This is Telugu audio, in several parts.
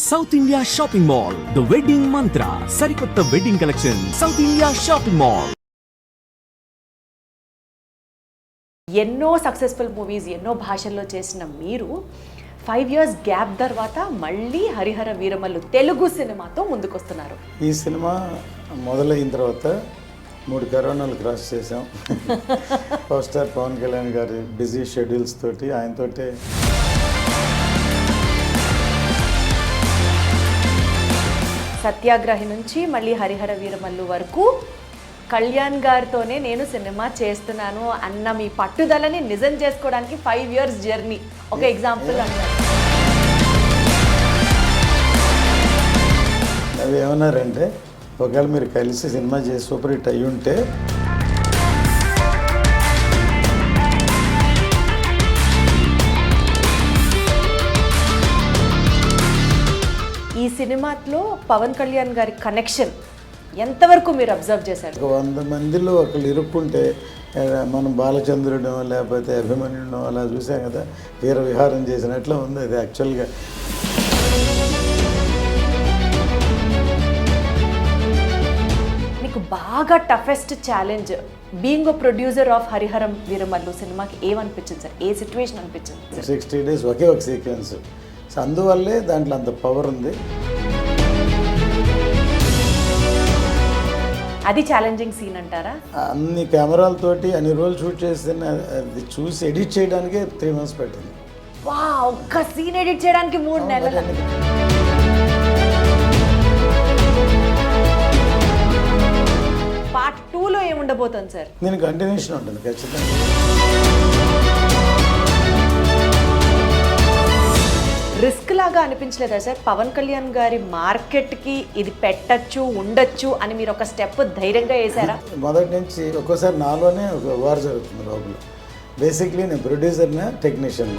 South India shopping mall the wedding మంత్ర సరికొత్త wedding collection south India shopping mall. ఎన్నో సక్సెస్ఫుల్ మూవీస్ ఎన్నో భాషల్లో చేసిన మీరు 5 years గ్యాప్ తర్వాత మళ్ళీ హరిహర వీరమల్లు తెలుగు సినిమాతో ముందుకొస్తున్నారు. ఈ సినిమా మొదలైన తర్వాత 3 కరోనాలు క్రాస్ చేసాం. పవర్ స్టార్ పవన్ కళ్యాణ్ గారి బిజీ షెడ్యూల్స్ తోటి ఆయనతోటే సత్యాగ్రహి నుంచి మళ్ళీ హరిహర వీరమల్లు వరకు కళ్యాణ్ గారితోనే నేను సినిమా చేస్తున్నాను అన్న మీ పట్టుదలని నిజం చేసుకోవడానికి 5 years జర్నీ ఒక ఎగ్జాంపుల్ అన్నారు. అవి ఏమన్నారంటే ఒకవేళ మీరు కలిసి సినిమా చేసి సూపర్ హిట్ అయ్యి ఉంటే ఈ సినిమాలో పవన్ కళ్యాణ్ గారి కనెక్షన్ ఎంతవరకు మీరు అబ్జర్వ్ చేశారు? 100 మందిలో ఒకళ్ళు ఇరుక్కుంటే మనం బాలచంద్రుడో లేకపోతే అభిమన్యుడో అలా చూసాం కదా, వీర విహారం చేసినట్లు ఉంది అది యాక్చువల్గా. మీకు బాగా toughest challenge being a producer of Harihara Veeramallu సినిమాకి ఏమనిపించింది సార్? ఏ సిచ్యువేషన్ అనిపించింది? 60 days ఒకే ఒక సీక్వెన్స్. సో అందువల్లే దాంట్లో అంత పవర్ ఉంది. అది ఛాలెంజింగ్ సీన్ అంటారా? అన్ని కెమెరాలతోటి అన్ని రోజులు షూట్ చేసిన అది చూసి ఎడిట్ చేయడానికే 3 months పట్టింది. వా, ఒక్క సీన్ ఎడిట్ చేయడానికి 3 నెలలు. పార్ట్ 2లో ఏముండబోతుంది సార్? దీని కంటిన్యూషన్ ఉంటుంది ఖచ్చితంగా. రిస్క్ లాగా అనిపించలేదా సార్? పవన్ కళ్యాణ్ గారి మార్కెట్కి ఇది పెట్టచ్చు ఉండొచ్చు అని మీరు ఒక స్టెప్ ధైర్యంగా వేసారా? మొదటి నుంచి ఒక్కోసారి నాలోనే ఒక వార్ జరుగుతుంది లోపల. బేసిక్లీ నేను ప్రొడ్యూసర్నే, టెక్నీషియన్.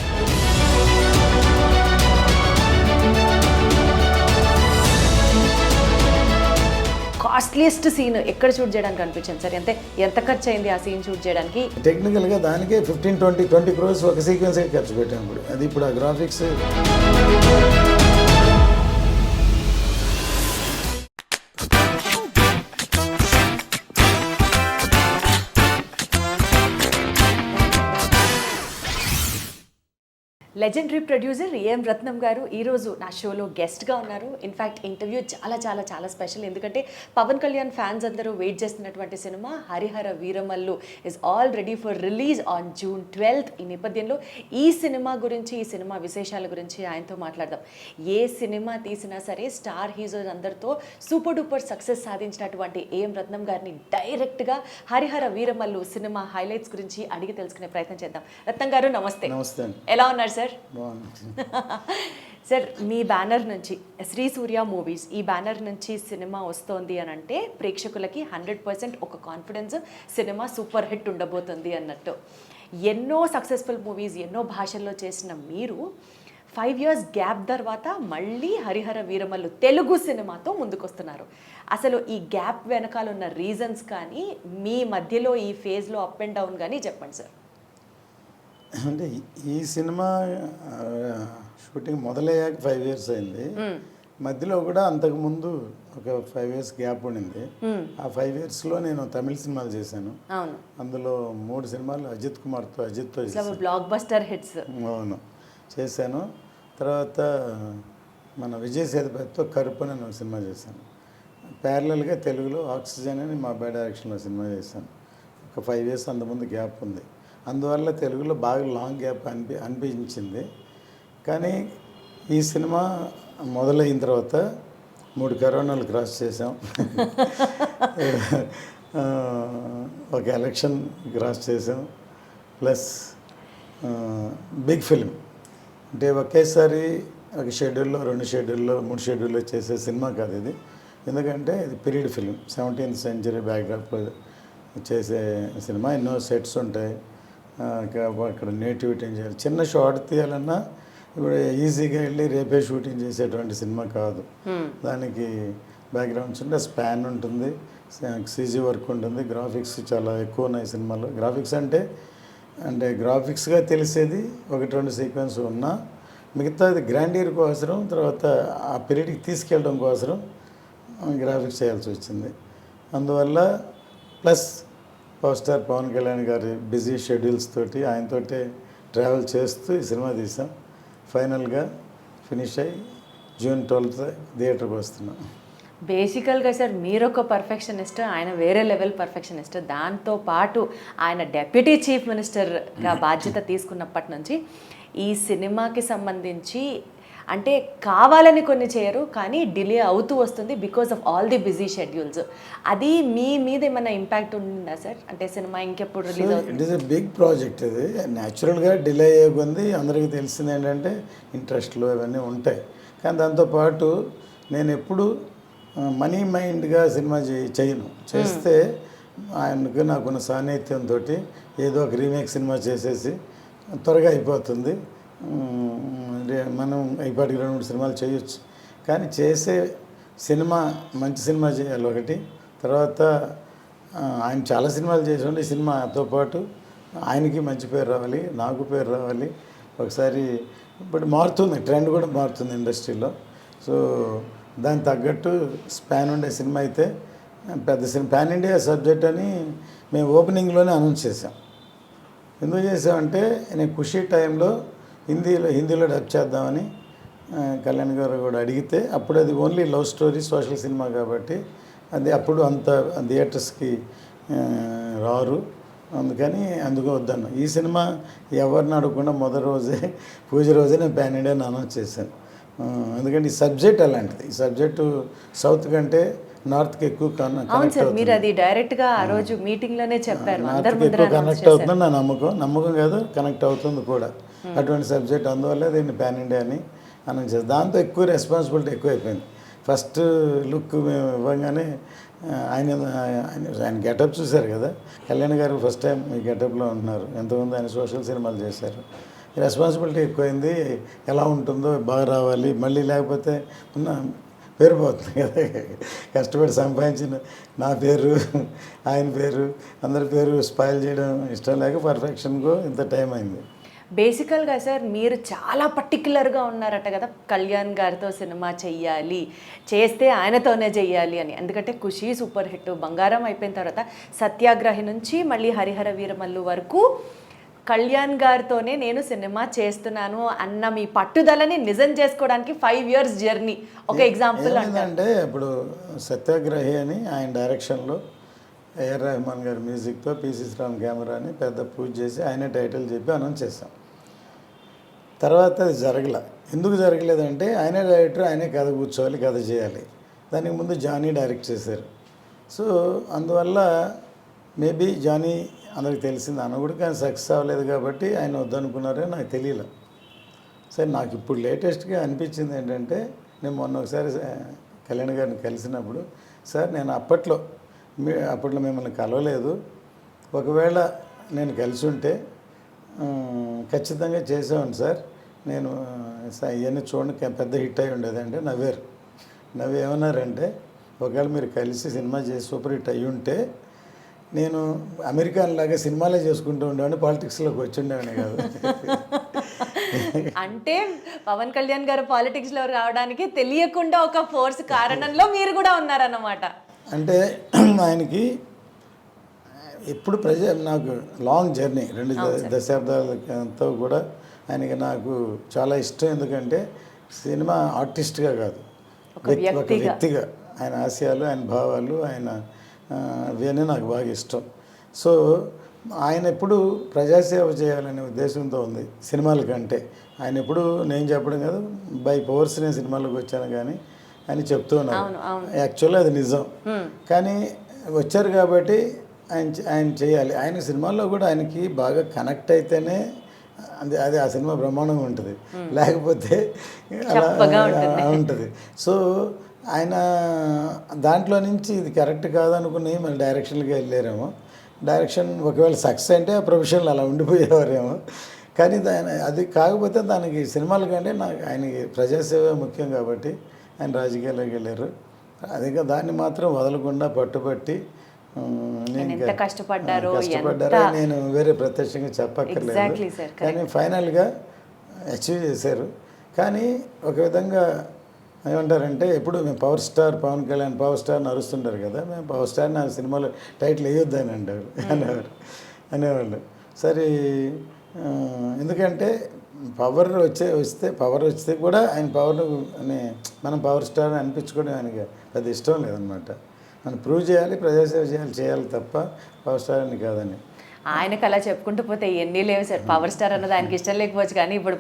కాస్ట్లీయెస్ట్ సీన్ ఎక్కడ షూట్ చేయడానికి అనిపించింది సార్? ఎంత ఖర్చు అయింది ఆ సీన్ షూట్ చేయడానికి? టెక్నికల్గా దానికే 15-20 crores ఒక సీక్వెన్స్కి ఖర్చు పెట్టాం. అది ఇప్పుడు ఆ గ్రాఫిక్స్ లెజెండరీ ప్రొడ్యూసర్ ఏఎం రత్నం గారు ఈరోజు నా షోలో గెస్ట్గా ఉన్నారు. ఇన్ఫ్యాక్ట్ ఇంటర్వ్యూ చాలా చాలా చాలా స్పెషల్, ఎందుకంటే పవన్ కళ్యాణ్ ఫ్యాన్స్ అందరూ వెయిట్ చేస్తున్నటువంటి cinema Harihara Veeramallu is all ready for release on June 12th. ఈ నేపథ్యంలో ఈ సినిమా గురించి, ఈ సినిమా విశేషాల గురించి ఆయనతో మాట్లాడదాం. ఏ సినిమా తీసినా సరే స్టార్ హీరోస్ అందరితో సూపర్ డూపర్ సక్సెస్ సాధించినటువంటి ఏఎం రత్నం గారిని డైరెక్ట్గా హరిహర వీరమల్లు సినిమా హైలైట్స్ గురించి అడిగి తెలుసుకునే ప్రయత్నం చేద్దాం. రత్నం గారు నమస్తే. నమస్తే. ఎలా ఉన్నారు సార్? బాగుంది సార్, మీ బ్యానర్ నుంచి శ్రీ సూర్య మూవీస్, ఈ బ్యానర్ నుంచి సినిమా వస్తోంది అని అంటే ప్రేక్షకులకి 100% ఒక కాన్ఫిడెన్స్, సినిమా సూపర్ హిట్ ఉండబోతుంది అన్నట్టు. ఎన్నో సక్సెస్ఫుల్ మూవీస్ ఎన్నో భాషల్లో చేసిన మీరు 5 years గ్యాప్ తర్వాత మళ్ళీ హరిహర వీరమల్లు తెలుగు సినిమాతో ముందుకొస్తున్నారు. అసలు ఈ గ్యాప్ వెనకాల ఉన్న రీజన్స్ కానీ, మీ మధ్యలో ఈ ఫేజ్లో అప్ అండ్ డౌన్ కానీ చెప్పండి సార్. అంటే ఈ సినిమా షూటింగ్ మొదలయ్యాక 5 years అయింది. మధ్యలో కూడా అంతకుముందు ఒక 5 years గ్యాప్ ఉండింది. ఆ 5 yearsలో నేను తమిళ సినిమాలు చేశాను. అందులో 3 సినిమాలు అజిత్తో బ్లాక్ బస్టర్ హిట్స్. అవును, చేశాను. తర్వాత మన విజయ్ సేతుపతితో కరుపు అని ఒక సినిమా చేశాను. ప్యారలల్గా తెలుగులో ఆక్సిజన్ అని మా అబ్బాయి డైరెక్షన్లో సినిమా చేశాను. ఒక 5 years అంతకుముందు గ్యాప్ ఉంది. అందువల్ల తెలుగులో బాగా లాంగ్ గ్యాప్ అనిపించింది. కానీ ఈ సినిమా మొదలైన తర్వాత 3 కరోనాలు క్రాస్ చేసాం. ఒక ఎలక్షన్ క్రాస్ చేసాం, ప్లస్ బిగ్ ఫిలిం. అంటే ఒకేసారి ఒక షెడ్యూల్లో 2 షెడ్యూల్లో 3 షెడ్యూల్లో చేసే సినిమా కాదు ఇది. ఎందుకంటే ఇది పీరియడ్ ఫిలిం, 17th century బ్యాక్డ్రాప్లో చేసే సినిమా. ఎన్నో సెట్స్ ఉంటాయి, అక్కడ నేటివిటీ చేయాలి. చిన్న షార్ట్ తీయాలన్నా ఇప్పుడు ఈజీగా వెళ్ళి రేపే షూటింగ్ చేసేటువంటి సినిమా కాదు. దానికి బ్యాక్గ్రౌండ్స్ ఉంటే స్పాన్ ఉంటుంది, సీజీ వర్క్ ఉంటుంది, గ్రాఫిక్స్ చాలా ఎక్కువ ఉన్నాయి సినిమాలో. గ్రాఫిక్స్ అంటే గ్రాఫిక్స్గా తెలిసేది 1-2 సీక్వెన్స్ ఉన్నా మిగతాది గ్రాండీర్ కోసరం, తర్వాత ఆ పీరియడ్కి తీసుకెళ్ళడం కోసరం గ్రాఫిక్స్ చేయాల్సి వచ్చింది. అందువల్ల plus power star Pawan Kalyan గారి బిజీ షెడ్యూల్స్ తోటి ఆయనతోటే ట్రావెల్ చేస్తూ ఈ సినిమా తీసాం. ఫైనల్గా ఫినిష్ అయ్యి June 12th థియేటర్కి వస్తున్నాం. బేసికల్గా సార్ మీరు ఒక పర్ఫెక్షనిస్ట్, ఆయన వేరే లెవెల్ పర్ఫెక్షనిస్ట్. దాంతో పాటు ఆయన డెప్యూటీ చీఫ్ మినిస్టర్గా బాధ్యత తీసుకున్నప్పటి నుంచి ఈ సినిమాకి సంబంధించి అంటే కావాలని కొన్ని చేయరు, కానీ డిలే అవుతూ వస్తుంది because of all the busy schedules. అది మీ మీద ఏమైనా ఇంపాక్ట్ ఉందా సార్? అంటే సినిమా ఇంకెప్పుడు రిలీజ్ అవుతుంది? It is a big project. ఇది న్యాచురల్గా డిలే అయ్యే కొంది అందరికీ తెలిసింది ఏంటంటే ఇంట్రెస్ట్లు అవన్నీ ఉంటాయి. కానీ దాంతోపాటు నేను ఎప్పుడు మనీ మైండ్గా సినిమా చేయను. చేస్తే ఆయనకు నాకున్న సాన్నిధ్యంతో ఏదో ఒక రీమేక్ సినిమా చేసేసి త్వరగా అయిపోతుంది, మనం ఇప్పటికి 2-3 సినిమాలు చేయొచ్చు. కానీ చేసే సినిమా మంచి సినిమా చేయాలి ఒకటి. తర్వాత ఆయన చాలా సినిమాలు చేసి ఈ సినిమాతో పాటు ఆయనకి మంచి పేరు రావాలి, నాకు పేరు రావాలి. ఒకసారి ఇప్పుడు మారుతుంది, ట్రెండ్ కూడా మారుతుంది ఇండస్ట్రీలో. సో దానికి తగ్గట్టు స్పాన్ ఉండే సినిమా అయితే పెద్ద సినిమా, పాన్ ఇండియా సబ్జెక్ట్ అని మేము ఓపెనింగ్లోనే అనౌన్స్ చేసాం. ఎందుకు చేసామంటే నేను ఖుషీ టైంలో హిందీలో డబ్ చేద్దామని కళ్యాణ్ గారు కూడా అడిగితే, అప్పుడు అది only love story social cinema కాబట్టి అది అప్పుడు అంత థియేటర్స్కి రారు, అందుకని అందుకు వద్దాను. ఈ సినిమా ఎవరిని అడగకుండా మొదటి రోజే పూజ రోజే నేను పాన్ ఇండియాని అనౌన్స్ చేశాను. ఎందుకంటే ఈ సబ్జెక్ట్ అలాంటిది. ఈ సబ్జెక్టు సౌత్ కంటే నార్త్కి ఎక్కువ కనెక్ట్ అవుతుంది. మీరు అది డైరెక్ట్గా ఆ రోజు మీటింగ్లోనే చెప్పారు. నార్త్కి ఎక్కువ కనెక్ట్ అవుతుంది నా నమ్మకం కాదు, కనెక్ట్ అవుతుంది కూడా అటువంటి సబ్జెక్ట్. అందువల్ల దీన్ని పాన్ ఇండియా అని అనౌన్స్ చేస్తాం. దాంతో ఎక్కువ రెస్పాన్సిబిలిటీ ఎక్కువైపోయింది. ఫస్ట్ లుక్ మేము ఇవ్వగానే ఆయన గెటప్ చూశారు కదా, కళ్యాణ్ గారు ఫస్ట్ టైం ఈ గెటప్లో ఉంటున్నారు. ఎంతమంది ఆయన సోషల్ సినిమాలు చేశారు. రెస్పాన్సిబిలిటీ ఎక్కువైంది. ఎలా ఉంటుందో బాగా రావాలి, మళ్ళీ లేకపోతే ఉన్న పేరు పోతుంది కదా, కష్టపడి సంపాదించిన నా పేరు ఆయన పేరు అందరి పేరు స్పాయిల్ చేయడం ఇష్టం లేక పర్ఫెక్షన్కు ఇంత టైం అయింది. బేసికల్గా సార్ మీరు చాలా పర్టికులర్గా ఉన్నారట కదా, కళ్యాణ్ గారితో సినిమా చెయ్యాలి, చేస్తే ఆయనతోనే చెయ్యాలి అని. ఎందుకంటే ఖుషీ సూపర్ హిట్, బంగారం అయిపోయిన తర్వాత సత్యాగ్రహి నుంచి మళ్ళీ హరిహర వీరమల్లు వరకు కళ్యాణ్ గారితోనే నేను సినిమా చేస్తున్నాను అన్న మీ పట్టుదలని నిజం చేసుకోవడానికి 5 years జర్నీ ఒక ఎగ్జాంపుల్ అంటే ఇప్పుడు సత్యాగ్రహి అని ఆయన డైరెక్షన్లో ఏఆర్ రెహమాన్ గారి మ్యూజిక్తో పిసి శ్రీరామ్ కెమెరా అని పెద్ద పూజ చేసి ఆయనే టైటిల్ చెప్పి అనౌన్స్ చేస్తాం. తర్వాత అది జరగల. ఎందుకు జరగలేదంటే ఆయనే డైరెక్టర్, ఆయనే కథ కూర్చోవాలి, కథ చేయాలి. దానికి ముందు జానీ డైరెక్ట్ చేశారు. సో అందువల్ల మేబీ జానీ అందరికి తెలిసింది అన్న కూడా, కానీ సక్సెస్ అవ్వలేదు కాబట్టి ఆయన వద్దనుకున్నారో నాకు తెలియలే. సరే, నాకు ఇప్పుడు లేటెస్ట్గా అనిపించింది ఏంటంటే, నేను మొన్న ఒకసారి కళ్యాణ్ గారిని కలిసినప్పుడు, సార్ నేను అప్పట్లో మిమ్మల్ని కలవలేదు, ఒకవేళ నేను కలిసి ఉంటే ఖచ్చితంగా చేసేవాడిని సార్, నేను ఇవన్నీ చూడండి పెద్ద హిట్ అయి ఉండేది అంటే నవ్వు ఏమన్నారంటే, ఒకవేళ మీరు కలిసి సినిమా చేసి సూపర్ హిట్ అయ్యి ఉంటే నేను అమెరికన్ లాగా సినిమాలే చేసుకుంటూ ఉండేవాడిని, పాలిటిక్స్లోకి వచ్చి ఉండేవాడిని కాదు. అంటే పవన్ కళ్యాణ్ గారు పాలిటిక్స్లో రావడానికి తెలియకుండా ఒక ఫోర్స్ కారణంలో మీరు కూడా ఉన్నారన్నమాట. అంటే ఆయనకి ఎప్పుడు నాకు లాంగ్ జర్నీ 2 దశాబ్దాలతో కూడా ఆయనకి నాకు చాలా ఇష్టం. ఎందుకంటే సినిమా ఆర్టిస్ట్గా కాదు, ఒక వ్యక్తిగా ఆయన ఆశయాలు, ఆయన భావాలు, ఆయన ఇవన్నీ నాకు బాగా ఇష్టం. సో ఆయన ఎప్పుడు ప్రజాసేవ చేయాలనే ఉద్దేశంతో ఉంది సినిమాల కంటే. ఆయన ఎప్పుడు నేను చెప్పడం కాదు, బై పవర్స్ నేను సినిమాలకు వచ్చాను కానీ అని చెప్తూ ఉన్నాను. యాక్చువల్గా అది నిజం. కానీ వచ్చారు కాబట్టి ఆయన చేయాలి. ఆయన సినిమాల్లో కూడా ఆయనకి బాగా కనెక్ట్ అయితేనే అది ఆ సినిమా బ్రహ్మాండంగా ఉంటుంది, లేకపోతే అలా ఉంటుంది. సో ఆయన దాంట్లో నుంచి ఇది కరెక్ట్ కాదనుకుని మళ్ళీ డైరెక్షన్కి వెళ్ళారేమో. డైరెక్షన్ ఒకవేళ సక్సెస్ అంటే ఆ ప్రొఫెషన్లు అలా ఉండిపోయేవారేమో. కానీ అది కాకపోతే దానికి సినిమాల కంటే ఆయనకి ప్రజాసేవ ముఖ్యం కాబట్టి ఆయన రాజకీయాల్లోకి వెళ్ళారు. అదిగా దాన్ని మాత్రం వదలకుండా పట్టుబట్టి కష్టపడ్డారో నేను వేరే ప్రత్యక్షంగా చెప్పక్కర్లేదు. కానీ ఫైనల్గా అచీవ్ చేశారు. కానీ ఒక విధంగా ఏమంటారంటే ఎప్పుడు మేము power star Pawan Kalyan power star నరుస్తుంటారు కదా, మేము పవర్ స్టార్ నా సినిమాలో టైటిల్ వేయొద్దు అని అంటారు అనేవాళ్ళు. సరే ఎందుకంటే పవర్ వస్తే కూడా ఆయన పవర్ అని మనం పవర్ స్టార్ అని అనిపించుకోవడం ఆయనకి పెద్ద ఇష్టం లేదనమాట. మనం ప్రూవ్ చేయాలి, ప్రజాసేవ చేయాలి తప్ప పవర్ స్టార్ అని కాదని. ఆయనకు అలా చెప్పుకుంటూ పోతే ఎన్ని లేవు సార్. పవర్ స్టార్ అన్నది ఆయనకి ఇష్టం లేకపోవచ్చు, కానీ ఇప్పుడు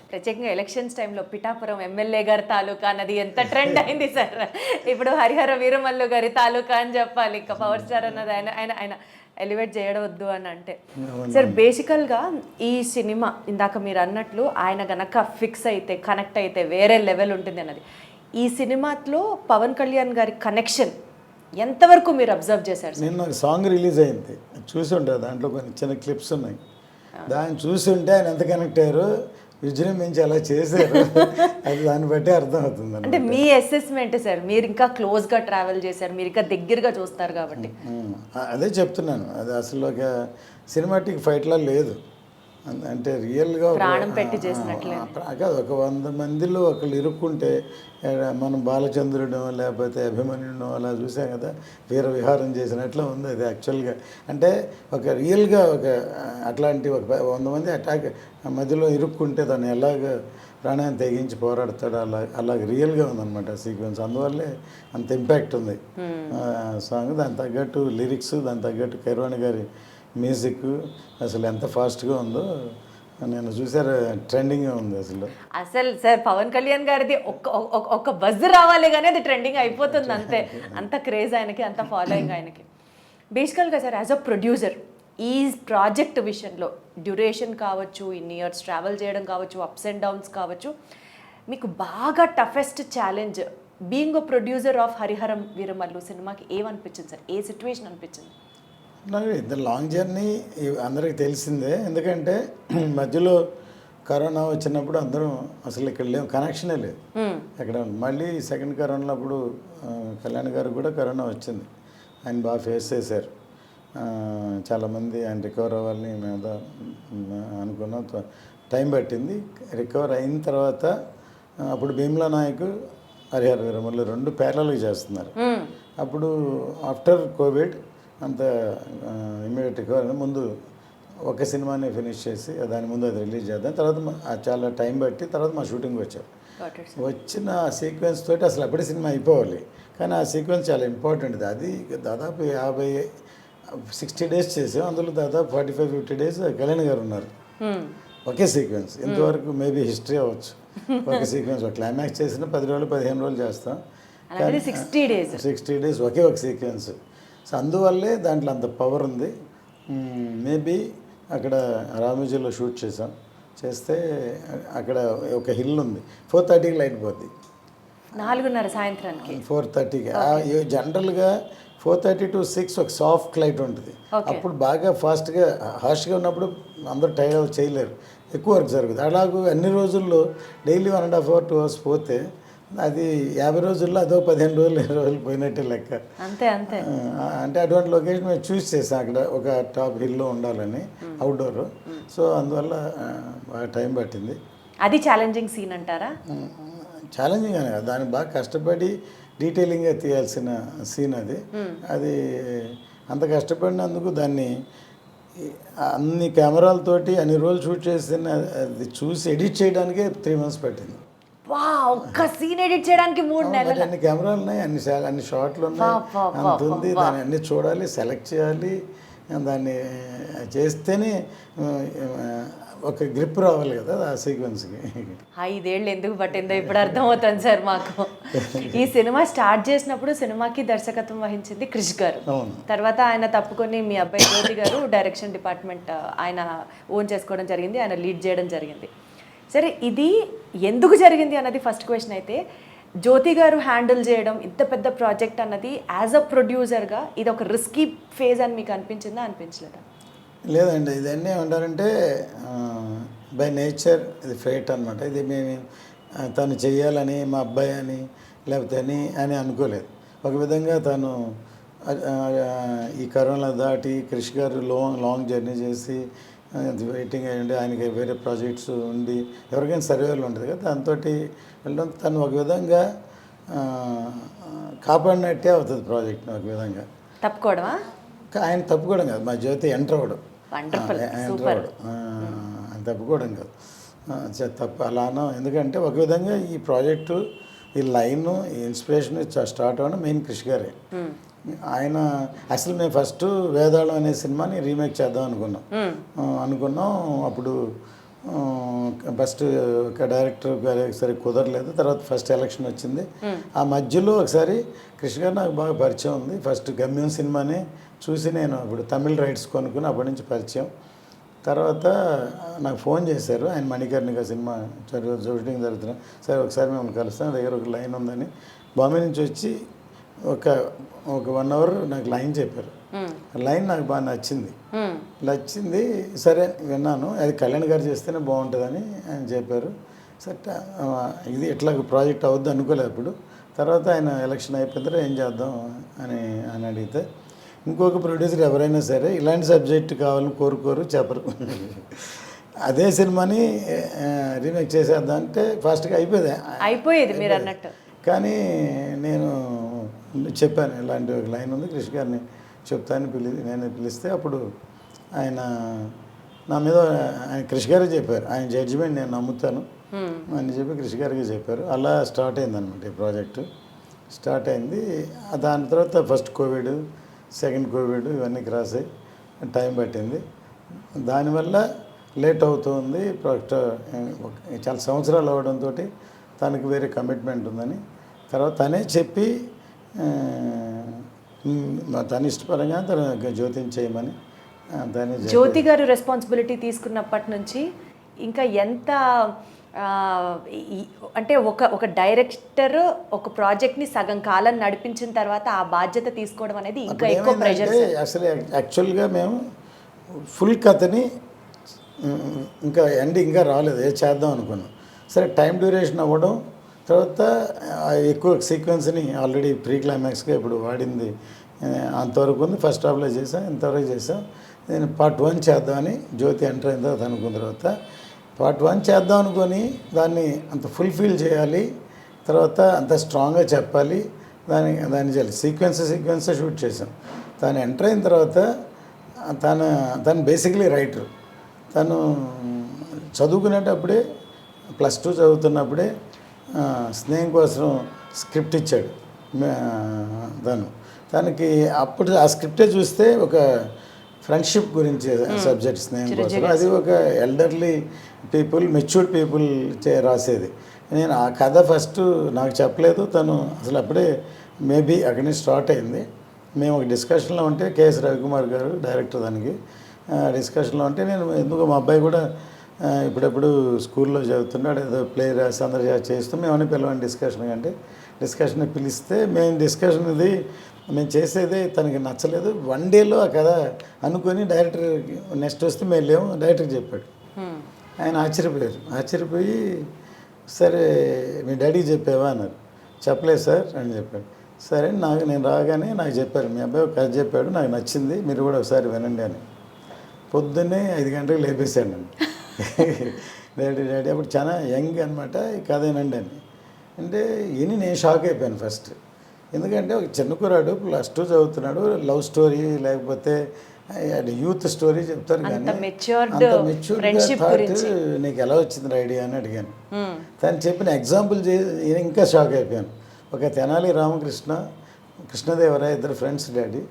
ప్రత్యేకంగా ఎలక్షన్స్ టైంలో పిఠాపురం ఎమ్మెల్యే గారి తాలూకా అన్నది ఎంత ట్రెండ్ అయింది సార్. ఇప్పుడు హరిహర వీరమల్లు గారి తాలూకా అని చెప్పాలి. ఇంకా పవర్ స్టార్ అన్నది ఆయన ఎలివేట్ చేయవద్దు అని అంటే. సార్ బేసికల్గా ఈ సినిమా ఇందాక మీరు అన్నట్లు ఆయన గనక ఫిక్స్ అయితే కనెక్ట్ అయితే వేరే లెవెల్ ఉంటుంది అన్నది. ఈ సినిమాలో పవన్ కళ్యాణ్ గారి కనెక్షన్ ఎంతవరకు మీరు అబ్జర్వ్ చేశారు? నిన్న ఒక సాంగ్ రిలీజ్ అయింది, చూసి ఉంటారు. దాంట్లో కొన్ని చిన్న క్లిప్స్ ఉన్నాయి. దాన్ని చూసి ఉంటే ఆయన ఎంత కనెక్ట్ అయ్యారు, విజృంభించి అలా చేశారు, అది దాన్ని బట్టి అర్థమవుతుంది. అంటే మీ అసెస్మెంట్ సార్, మీరు ఇంకా క్లోజ్గా ట్రావెల్ చేశారు, మీరు ఇంకా దగ్గరగా చూస్తారు కాబట్టి. అదే చెప్తున్నాను, అది అసలు ఒక సినిమాటిక్ ఫైట్లా లేదు. అంటే రియల్గా ప్రాణం పెట్టి చేసినట్లే కాదు. ఒక 100 మందిలో ఒకళ్ళు ఇరుక్కుంటే మనం బాలచంద్రుడు లేకపోతే అభిమన్యుడు అలా చూసాం కదా, వీర విహారం చేసినట్లు ఉంది అది యాక్చువల్గా. అంటే ఒక రియల్గా ఒక అట్లాంటి ఒక 100 మంది అటాక్ మధ్యలో ఇరుక్కుంటే దాన్ని ఎలాగ ప్రాణాన్ని తెగించి పోరాడతాడు, అలాగ రియల్గా ఉందన్నమాట సీక్వెన్స్. అందువల్లే అంత ఇంపాక్ట్ ఉంది సాంగ్. దాని తగ్గట్టు లిరిక్స్, దాని తగ్గట్టు కైరవాణి గారి మ్యూజిక్ అసలు ఎంత ఫాస్ట్గా ఉందో నేను చూసారు, ట్రెండింగ్గా ఉంది అసలు సార్. పవన్ కళ్యాణ్ గారిది ఒక్క బజ్ రావాలి కానీ అది ట్రెండింగ్ అయిపోతుంది అంతే. అంత క్రేజ్ ఆయనకి, అంత ఫాలోయింగ్ ఆయనకి. బేసికల్గా సార్ యాజ్ అ ప్రొడ్యూసర్ ఈ ప్రాజెక్ట్ విషయంలో డ్యూరేషన్ కావచ్చు, ఇన్ని ఇయర్స్ ట్రావెల్ చేయడం కావచ్చు, అప్స్ అండ్ డౌన్స్ కావచ్చు, మీకు బాగా toughest challenge being a producer of Harihara Veeramallu సినిమాకి ఏమనిపించింది సార్? ఏ సిచ్యువేషన్ అనిపించింది? నాకు ఇది లాంగ్ జర్నీ అందరికీ తెలిసిందే. ఎందుకంటే మధ్యలో కరోనా వచ్చినప్పుడు అందరం అసలు ఇక్కడ లేవు, కనెక్షనే లేదు ఎక్కడ. మళ్ళీ సెకండ్ కరోనాలో అప్పుడు కళ్యాణ్ గారు కూడా కరోనా వచ్చింది, ఆయన బాగా ఫేస్ చేశారు. చాలామంది ఆయన రికవర్ అవ్వాలని మేము అనుకున్నాం, టైం పట్టింది. రికవర్ అయిన తర్వాత అప్పుడు భీమ్లా నాయక్ హరిహర వీరమల్లు 2 ప్యారలల్గా చేస్తున్నారు. అప్పుడు ఆఫ్టర్ కోవిడ్ అంత ఇమ్మీడియట్ రికవర్ ముందు ఒక సినిమాని ఫినిష్ చేసి దాని ముందు అది రిలీజ్ చేద్దాం, తర్వాత చాలా టైం బట్టి తర్వాత మా షూటింగ్ వచ్చారు. వచ్చిన ఆ సీక్వెన్స్ తోటి అసలు అప్పుడే సినిమా అయిపోవాలి, కానీ ఆ సీక్వెన్స్ చాలా ఇంపార్టెంట్. అది దాదాపు 60 డేస్ చేసాం, అందులో దాదాపు 45-50 డేస్ కళ్యాణ్ గారు ఉన్నారు ఒకే సీక్వెన్స్. ఇంతవరకు మేబీ హిస్టరీ అవ్వచ్చు. ఒక సీక్వెన్స్ ఒక క్లైమాక్స్ చేసిన 10 రోజులు 15 రోజులు చేస్తాం, 60 డేస్ ఒకే ఒక సీక్వెన్స్. సో అందువల్లే దాంట్లో అంత పవర్ ఉంది. మేబీ అక్కడ రామోజీలో షూట్ చేస్తే అక్కడ ఒక హిల్ ఉంది, 4:30కి లైట్ పోద్ది, 4:30 సాయంత్రానికి 4:30కి. జనరల్గా 4:30 to 6 ఒక సాఫ్ట్ లైట్ ఉంటుంది. అప్పుడు బాగా ఫాస్ట్గా హార్ష్గా ఉన్నప్పుడు అందరూ టైర్ చేయలేరు, ఎక్కువ వర్క్ జరుగుతుంది. అలాగే అన్ని రోజుల్లో డైలీ 1.5 hours 2 hours పోతే అది 50 రోజుల్లో అదో 15 రోజులు 20 రోజులు పోయినట్టే లెక్క. అంతే అంతే. అంటే అటువంటి లొకేషన్ మేము చూస్ చేసాం, అక్కడ ఒక టాప్ హిల్లో ఉండాలని అవుట్డోర్. సో అందువల్ల బాగా టైం పట్టింది. అది ఛాలెంజింగ్ సీన్ అంటారా? ఛాలెంజింగ్ అని కాదు, దాన్ని బాగా కష్టపడి డీటెయిలింగ్గా తీయాల్సిన సీన్ అది. అది అంత కష్టపడినందుకు దాన్ని అన్ని కెమెరాలతోటి అన్ని రోజులు షూట్ చేసిన అది చూసి ఎడిట్ చేయడానికే 3 months పట్టింది. ఒక్క సీన్ ఎడిట్ చేయడానికి 3 నెలలు. అన్ని కెమెరాలు ఉన్నాయి, అన్ని షాట్లు ఉన్నాయి, అంత ఉంది. దాన్ని అన్ని చూడాలి, సెలెక్ట్ చేయాలి, దాన్ని చేస్తేనే ఒక గ్రిప్ రావాలి కదా ఆ సీక్వెన్స్కి. 5 ఏళ్ళు ఎందుకు పట్టిందో ఇప్పుడు అర్థమవుతుంది సార్ మాకు. ఈ సినిమా స్టార్ట్ చేసినప్పుడు సినిమాకి దర్శకత్వం వహించింది క్రిష్ గారు. తర్వాత ఆయన తప్పుకొని మీ అబ్బాయి జ్యోతి గారు డైరెక్షన్ డిపార్ట్మెంట్ ఆయన ఓన్ చేసుకోవడం జరిగింది, ఆయన లీడ్ చేయడం జరిగింది. సరే, ఇది ఎందుకు జరిగింది అన్నది ఫస్ట్ క్వశ్చన్ అయితే, జ్యోతి గారు హ్యాండిల్ చేయడం ఇంత పెద్ద ప్రాజెక్ట్ అన్నది యాజ్ అ ప్రొడ్యూసర్గా ఇది ఒక రిస్కీ ఫేజ్ అని మీకు అనిపించిందా, అనిపించలేదా? లేదండి, ఇదన్నీ ఏమంటారంటే బై నేచర్ ఇది ఫేట్ అనమాట. ఇది మేము తను చెయ్యాలని మా అబ్బాయి అని లేకపోతే అని అనుకోలేదు. ఒక విధంగా తను ఈ కరోనా దాటి క్రిష్ గారు లాంగ్ జర్నీ చేసి అది వెయిటింగ్ అయ్యండి, ఆయనకి వేరే ప్రాజెక్ట్స్ ఉండి ఎవరికైనా సర్వేలు ఉంటుంది కదా, దాంతో వెళ్ళడం తను ఒక విధంగా కాపాడినట్టే అవుతుంది ప్రాజెక్ట్ని ఒక విధంగా. తప్పుకోవడమా? ఆయన తప్పుకోవడం కాదు, మా జ్యోతి ఎంటర్ అవ్వడం, వండర్ఫుల్, ఎంటర్ సూపర్. అవ్వడం ఆయన తప్పుకోవడం కాదు, తప్పు అలానో. ఎందుకంటే ఒక విధంగా ఈ ప్రాజెక్టు, ఈ లైన్, ఈ ఇన్స్పిరేషన్ స్టార్ట్ అవ్వడం మెయిన్ కృషి గారే. ఆయన అసలు మేము ఫస్ట్ వేదాళం అనే సినిమాని రీమేక్ చేద్దాం అనుకున్నాం. అప్పుడు ఫస్ట్ ఒక డైరెక్టర్ గారు సరే కుదరలేదు. తర్వాత ఫస్ట్ ఎలక్షన్ వచ్చింది. ఆ మధ్యలో ఒకసారి కృష్ణ గారు నాకు బాగా పరిచయం ఉంది. ఫస్ట్ గమ్యం సినిమాని చూసి నేను అప్పుడు తమిళ్ రైట్స్ కొనుక్కుని అప్పటి నుంచి పరిచయం. తర్వాత నాకు ఫోన్ చేశారు, ఆయన మణికర్ణిక సినిమా షూటింగ్ జరుగుతున్నా, సరే ఒకసారి మిమ్మల్ని కలుస్తాను, దగ్గర ఒక లైన్ ఉందని. బాంబే నుంచి వచ్చి ఒక 1 అవర్ నాకు లైన్ చెప్పారు. లైన్ నాకు బాగా నచ్చింది. సరే విన్నాను, అది కళ్యాణ్ గారు చేస్తేనే బాగుంటుందని ఆయన చెప్పారు. సరే ఇది ఇట్లా ప్రాజెక్ట్ అవుద్ది అనుకోలేదు అప్పుడు. తర్వాత ఆయన ఎలక్షన్ అయిపోయిన తర్వాత ఏం చేద్దాం అని అడిగితే, ఇంకొక ప్రొడ్యూసర్ ఎవరైనా సరే ఇలాంటి సబ్జెక్ట్ కావాలని కోరుకోరు, చెప్పరు. అదే సినిమాని రీమేక్ చేసేద్దాం అంటే ఫాస్ట్గా అయిపోయేది మీరు అన్నట్టు. కానీ నేను చెప్పాను, ఇలాంటి ఒక లైన్ ఉంది, కృష్ణ గారిని చెప్తాను నేను పిలిస్తే అప్పుడు ఆయన నా మీద కృష్ణ గారే చెప్పారు, ఆయన జడ్జిమెంట్ నేను నమ్ముతాను అని చెప్పి కృష్ణ గారికి చెప్పారు. అలా స్టార్ట్ అయింది అనమాట ఈ ప్రాజెక్టు. స్టార్ట్ అయింది. దాని తర్వాత ఫస్ట్ కోవిడ్, సెకండ్ కోవిడ్ ఇవన్నీ క్రాస్ అయ్యి టైం పట్టింది. దానివల్ల లేట్ అవుతుంది ప్రాజెక్ట్. చాలా సంవత్సరాలు అవ్వడంతో తనకి వేరే కమిట్మెంట్ ఉందని తర్వాత తనే చెప్పి తన ఇష్టపరంగా తన జ్యోతిని చేయమని దాన్ని జ్యోతి గారు రెస్పాన్సిబిలిటీ తీసుకున్నప్పటి నుంచి ఇంకా ఎంత అంటే ఒక డైరెక్టర్ ఒక ప్రాజెక్ట్ని సగం కాలం నడిపించిన తర్వాత ఆ బాధ్యత తీసుకోవడం అనేది ఇంకా ఎక్కువ ప్రెషర్. అసలు యాక్చువల్గా మేము ఫుల్ కథని ఇంకా ఇంకా రాలేదు, ఏ చేద్దాం అనుకున్నాం. సరే టైం డ్యూరేషన్ అవ్వడం, తర్వాత ఎక్కువ సీక్వెన్స్ని ఆల్రెడీ ప్రీ క్లైమాక్స్గా ఇప్పుడు వాడింది అంతవరకు ఉంది. ఫస్ట్ హాఫ్లో చేసాం, ఇంతవరకు చేసాం. నేను పార్ట్ 1 చేద్దామని జ్యోతి ఎంటర్ అయిన తర్వాత అనుకున్న తర్వాత పార్ట్ 1 చేద్దాం అనుకొని దాన్ని అంత ఫుల్ఫిల్ చేయాలి, తర్వాత అంత స్ట్రాంగ్గా చెప్పాలి, దాన్ని చేయాలి. సీక్వెన్స్ షూట్ చేసాం. తను ఎంటర్ అయిన తర్వాత తను బేసిక్లీ రైటర్. తను చదువుకునేటప్పుడే +2 చదువుతున్నప్పుడే స్నేహం కోసం స్క్రిప్ట్ ఇచ్చాడు తనకి. అప్పుడు ఆ స్క్రిప్టే చూస్తే ఒక ఫ్రెండ్షిప్ గురించి సబ్జెక్ట్ స్నేహం కోసం, అది ఒక ఎల్డర్లీ పీపుల్, మెచ్యూర్డ్ పీపుల్ రాసేది. నేను ఆ కథ ఫస్ట్ నాకు చెప్పలేదు, తను అసలు అప్పుడే మేబీ అక్కడి నుంచి స్టార్ట్ అయింది. మేము ఒక డిస్కషన్లో ఉంటే కేఎస్ రవికుమార్ గారు డైరెక్టర్, దానికి డిస్కషన్లో ఉంటే నేను ఎందుకు మా అబ్బాయి కూడా ఇప్పుడెప్పుడు స్కూల్లో చదువుతున్నాడు, ఏదో ప్లే రాసి అందరూ చేస్తూ మేమని పిలవండి డిస్కషన్ పిలిస్తే మేము డిస్కషన్ ఇది మేము చేసేది తనకి నచ్చలేదు. 1 డేలో ఆ కథ అనుకొని డైరెక్టర్ నెక్స్ట్ వస్తే మేము లేము డైరెక్టర్కి చెప్పాడు. ఆయన ఆశ్చర్యపోయి సరే మీ డాడీకి చెప్పావా అన్నారు. చెప్పలేదు సార్ అని చెప్పాడు. సరే నేను రాగానే నాకు చెప్పారు, మీ అబ్బాయి ఒక కథ చెప్పాడు, నాకు నచ్చింది, మీరు కూడా ఒకసారి వినండి అని. పొద్దున్నే 5 గంటలకు లేపేశాడు నన్ను. డాడీ అప్పుడు చాలా యంగ్ అనమాట, ఈ కథ వినండి అని అంటే నేను షాక్ అయిపోయాను ఫస్ట్. ఎందుకంటే ఒక చిన్న కుర్రాడు +2 చదువుతున్నాడు, లవ్ స్టోరీ లేకపోతే యూత్ స్టోరీ చెప్తారు, కానీ అంత మెచ్యూర్డ్గా థాట్ నీకు ఎలా వచ్చింది ఐడియా అని అడిగాను. తను చెప్పిన ఎగ్జాంపుల్ ఇంకా షాక్ అయిపోయాను. ఒక తెనాలి రామకృష్ణ, కృష్ణదేవరాయ ఇద్దరు ఫ్రెండ్స్ డాడీ,